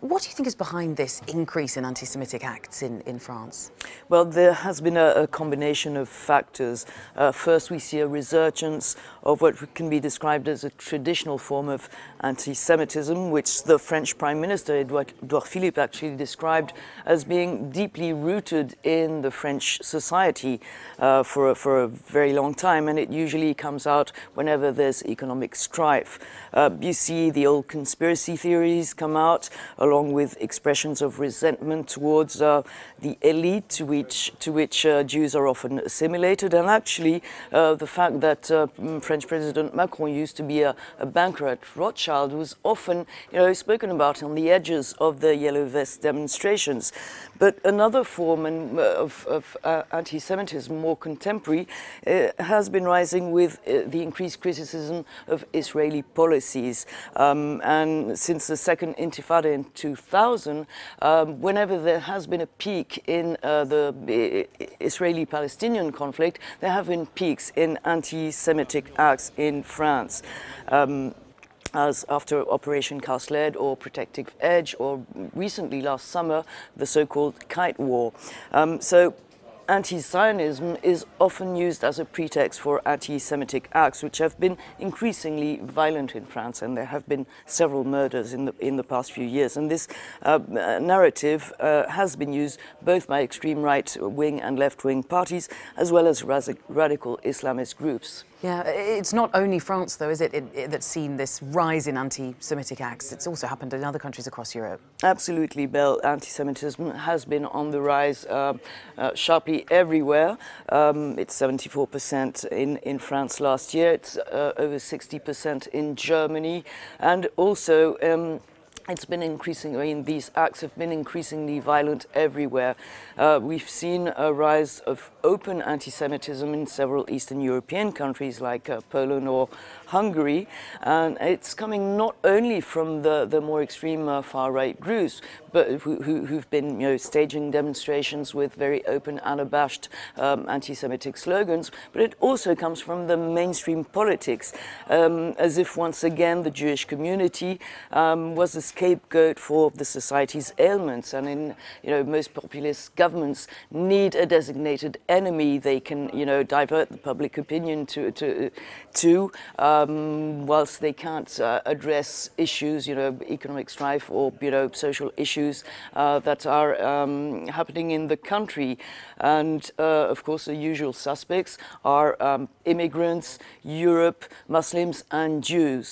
What do you think is behind this increase in anti-Semitic acts in France? Well, there has been a combination of factors. First, we see a resurgence of what can be described as a traditional form of anti-Semitism, which the French Prime Minister, Edouard Philippe, actually described as being deeply rooted in the French society for a very long time, and it usually comes out whenever there's economic strife. You see the old conspiracy theories come out, along with expressions of resentment towards the elite to which Jews are often assimilated, and actually the fact that French President Macron used to be a banker at Rothschild was often spoken about on the edges of the Yellow Vest demonstrations. But another form of anti-Semitism, more contemporary, has been rising with the increased criticism of Israeli policies. And since the second Intifada in 2000, whenever there has been a peak in the Israeli-Palestinian conflict, there have been peaks in anti-Semitic acts in France. As after Operation Cast Lead or Protective Edge, or recently last summer, the so-called Kite War. So anti-Zionism is often used as a pretext for anti-Semitic acts, which have been increasingly violent in France, and there have been several murders in the past few years. And this narrative has been used both by extreme right-wing and left-wing parties, as well as radical Islamist groups. Yeah, it's not only France, though, is it, that's seen this rise in anti-Semitic acts. It's also happened in other countries across Europe. Absolutely, Belle. Anti-Semitism has been on the rise sharply everywhere. It's 74% in France last year. It's over 60% in Germany. And also, it's been increasing. I mean, these acts have been increasingly violent everywhere. We've seen a rise of open anti-Semitism in several Eastern European countries like Poland or Hungary, and it's coming not only from the more extreme far-right groups, but who've been staging demonstrations with very open, unabashed anti-Semitic slogans, but it also comes from the mainstream politics, as if once again the Jewish community was the scapegoat for the society's ailments. And in most populist governments need a designated enemy they can divert the public opinion to whilst they can't address issues, economic strife or social issues that are happening in the country. And of course the usual suspects are immigrants, Europe, Muslims and Jews.